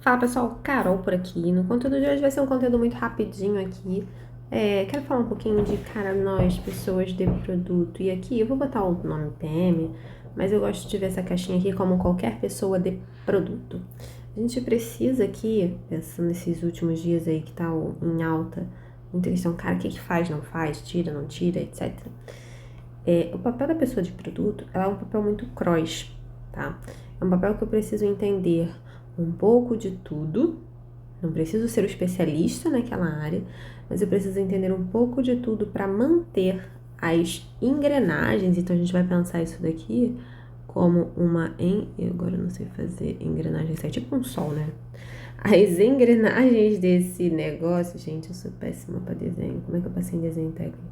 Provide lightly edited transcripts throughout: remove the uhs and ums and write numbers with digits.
Fala pessoal, Carol por aqui. No conteúdo de hoje vai ser um conteúdo muito rapidinho aqui. Quero falar um pouquinho de, nós, pessoas de produto. E aqui eu vou botar o nome PM, mas eu gosto de ver essa caixinha aqui como qualquer pessoa de produto. A gente precisa aqui, pensando nesses últimos dias aí que tá em alta, muita questão, cara, o que faz, não faz, tira, não tira, etc. O papel da pessoa de produto, ela é um papel muito cross, tá? É um papel que eu preciso entender um pouco de tudo, não preciso ser o especialista naquela área, mas eu preciso entender um pouco de tudo para manter as engrenagens. Então a gente vai pensar isso daqui como agora eu não sei fazer engrenagem, isso é tipo um sol, né? As engrenagens desse negócio, gente, eu sou péssima para desenho. Como é que eu passei em desenho técnico?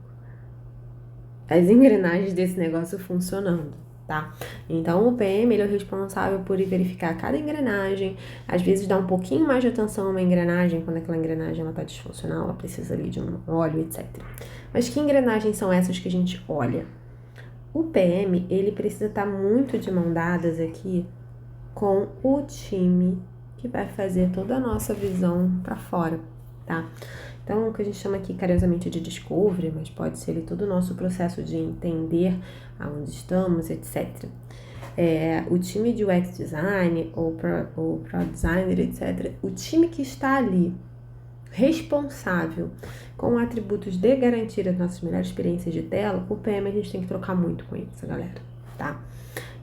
As engrenagens desse negócio funcionando, tá? Então, o PM, ele é o responsável por verificar cada engrenagem, às vezes dá um pouquinho mais de atenção a uma engrenagem, quando aquela engrenagem ela tá disfuncional, ela precisa ali de um óleo, etc. Mas que engrenagens são essas que a gente olha? O PM, ele precisa estar muito de mão dadas aqui com o time que vai fazer toda a nossa visão para fora, tá? Então, o que a gente chama aqui carinhosamente de discovery, mas pode ser todo o nosso processo de entender aonde estamos, etc. O time de UX Design ou Pro Designer, etc. O time que está ali responsável com atributos de garantir as nossas melhores experiências de tela, o PM a gente tem que trocar muito com isso, galera, tá?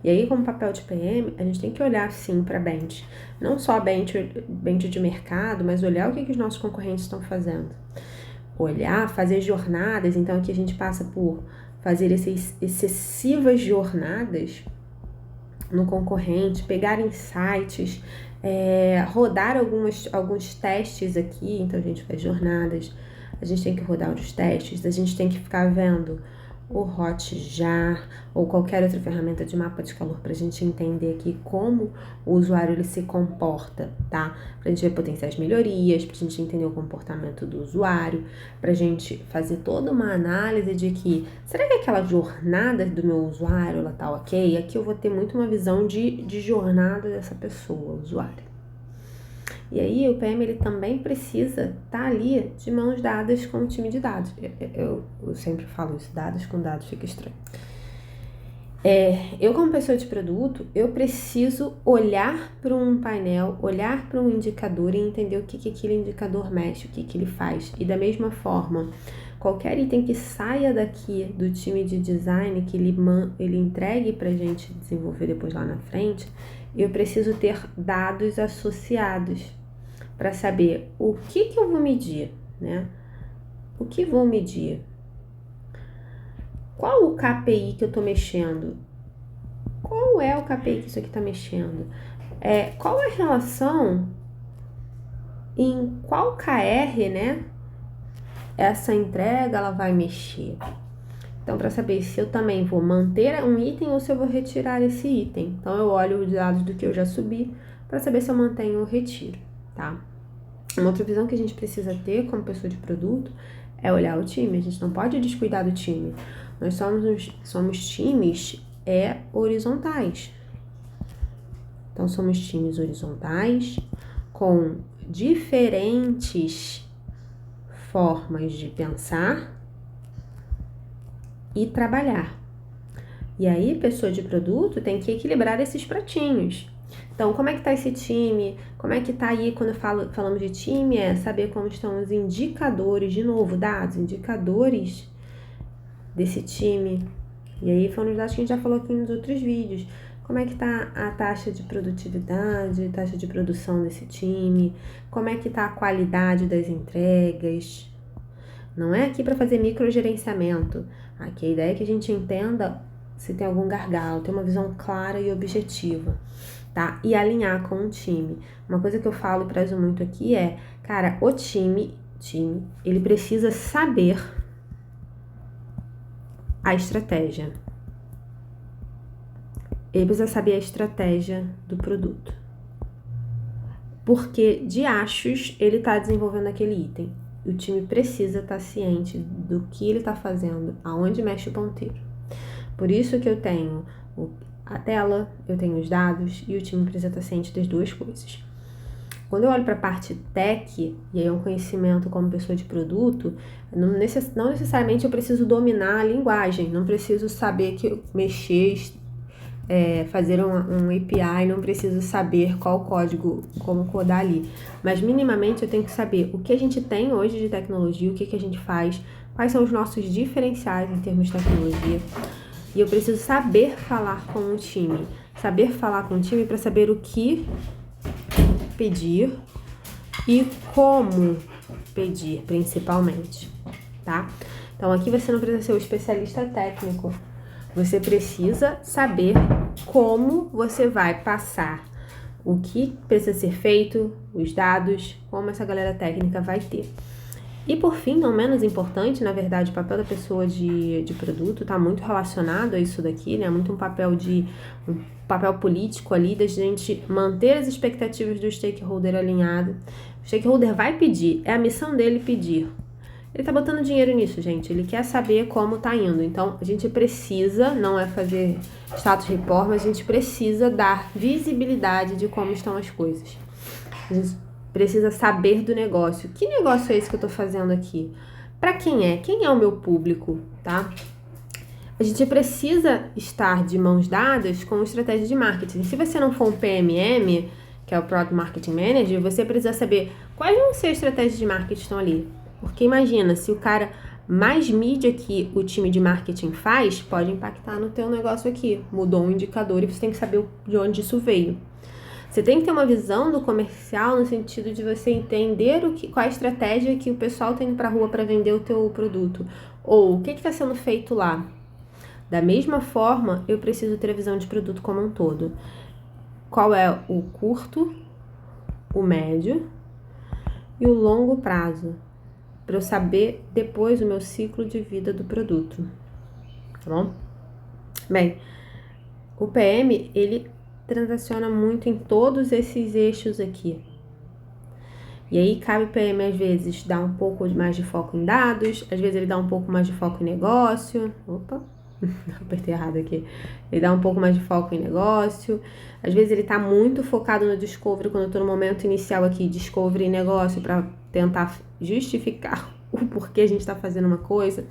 E aí, como papel de PM, a gente tem que olhar, sim, para bench. Não só bench de mercado, mas olhar o que os nossos concorrentes estão fazendo. Olhar, fazer jornadas. Então, aqui a gente passa por fazer essas excessivas jornadas no concorrente, pegar insights, rodar alguns testes aqui. Então, a gente faz jornadas, a gente tem que rodar os testes, a gente tem que ficar vendo o Hotjar ou qualquer outra ferramenta de mapa de calor para a gente entender aqui como o usuário ele se comporta, tá? Para a gente ver potenciais melhorias, para a gente entender o comportamento do usuário, para a gente fazer toda uma análise de que, será que aquela jornada do meu usuário, ela tá ok? Aqui eu vou ter muito uma visão de jornada dessa pessoa, usuário. E aí o PM ele também precisa estar ali de mãos dadas com o time de dados. Eu sempre falo isso, dados com dados fica estranho. Eu como pessoa de produto, eu preciso olhar para um painel, olhar para um indicador e entender o que aquele indicador mexe, o que ele faz. E da mesma forma, qualquer item que saia daqui do time de design, que ele entregue para a gente desenvolver depois lá na frente, eu preciso ter dados associados para saber o que eu vou medir, né? O que vou medir? Qual o KPI que eu tô mexendo? Qual é o KPI que isso aqui tá mexendo? Qual é a relação em qual KR, né? Essa entrega ela vai mexer. Então, para saber se eu também vou manter um item ou se eu vou retirar esse item. Então, eu olho os dados do que eu já subi para saber se eu mantenho ou retiro, tá? Uma outra visão que a gente precisa ter como pessoa de produto é olhar o time. A gente não pode descuidar do time. Nós somos times horizontais. Então, somos times horizontais com diferentes formas de pensar e trabalhar. E aí, pessoa de produto tem que equilibrar esses pratinhos. Então, como é que tá esse time? Como é que tá aí quando falamos de time? É saber como estão os indicadores, de novo, dados, indicadores desse time. E aí foram os dados que a gente já falou aqui nos outros vídeos. Como é que tá a taxa de produtividade, taxa de produção desse time? Como é que tá a qualidade das entregas? Não é aqui para fazer microgerenciamento. Aqui a ideia é que a gente entenda se tem algum gargalo, ter uma visão clara e objetiva, tá? E alinhar com o time. Uma coisa que eu falo e prezo muito aqui é, cara, o time, ele precisa saber a estratégia. Ele precisa saber a estratégia do produto. Porque de achos ele está desenvolvendo aquele item. O time precisa estar ciente do que ele está fazendo, aonde mexe o ponteiro. Por isso que eu tenho a tela, eu tenho os dados e o time precisa estar ciente das duas coisas. Quando eu olho para a parte tech, e aí é um conhecimento como pessoa de produto, não necessariamente eu preciso dominar a linguagem, não preciso saber mexer, fazer um API, não preciso saber qual código, como codar ali. Mas minimamente eu tenho que saber o que a gente tem hoje de tecnologia, o que a gente faz, quais são os nossos diferenciais em termos de tecnologia. E eu preciso saber falar com o time. Saber falar com o time para saber o que pedir e como pedir, principalmente, tá? Então aqui você não precisa ser um especialista técnico. Você precisa saber como você vai passar o que precisa ser feito, os dados, como essa galera técnica vai ter. E por fim, não menos importante, na verdade, o papel da pessoa de produto está muito relacionado a isso daqui, né? Muito um papel político ali, da gente manter as expectativas do stakeholder alinhado. O stakeholder vai pedir, é a missão dele pedir. Ele tá botando dinheiro nisso, gente. Ele quer saber como tá indo. Então, a gente precisa, não é fazer status report, mas a gente precisa dar visibilidade de como estão as coisas. A gente precisa saber do negócio. Que negócio é esse que eu tô fazendo aqui? Para quem é? Quem é o meu público, tá? A gente precisa estar de mãos dadas com estratégia de marketing. Se você não for um PMM, que é o Product Marketing Manager, você precisa saber quais vão ser as estratégias de marketing que estão ali. Porque imagina, se o cara mais mídia que o time de marketing faz, pode impactar no teu negócio aqui. Mudou um indicador e você tem que saber de onde isso veio. Você tem que ter uma visão do comercial no sentido de você entender qual a estratégia que o pessoal tem para a rua para vender o teu produto. Ou o que está sendo feito lá. Da mesma forma, eu preciso ter a visão de produto como um todo. Qual é o curto, o médio e o longo prazo, para eu saber depois o meu ciclo de vida do produto, tá bom? Bem, o PM, ele transaciona muito em todos esses eixos aqui. E aí cabe o PM às vezes dar um pouco mais de foco em dados, às vezes ele dá um pouco mais de foco em negócio. Opa, apertei errado aqui. Ele dá um pouco mais de foco em negócio. Às vezes ele tá muito focado no discovery, quando eu tô no momento inicial aqui, discovery e negócio, para tentar justificar o porquê a gente tá fazendo uma coisa.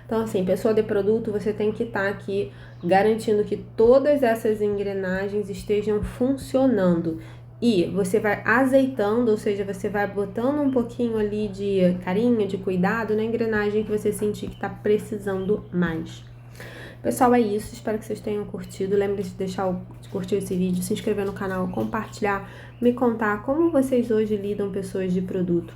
Então, assim, pessoa de produto, você tem que estar aqui garantindo que todas essas engrenagens estejam funcionando. E você vai azeitando, ou seja, você vai botando um pouquinho ali de carinho, de cuidado na engrenagem que você sentir que tá precisando mais. Pessoal, é isso. Espero que vocês tenham curtido. Lembre de curtir esse vídeo, se inscrever no canal, compartilhar, me contar como vocês hoje lidam pessoas de produto,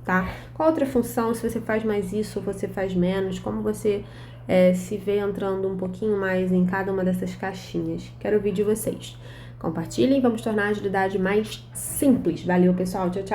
tá? Qual outra função, se você faz mais isso ou você faz menos, como você se vê entrando um pouquinho mais em cada uma dessas caixinhas. Quero ouvir de vocês. Compartilhem, vamos tornar a agilidade mais simples. Valeu, pessoal. Tchau, tchau.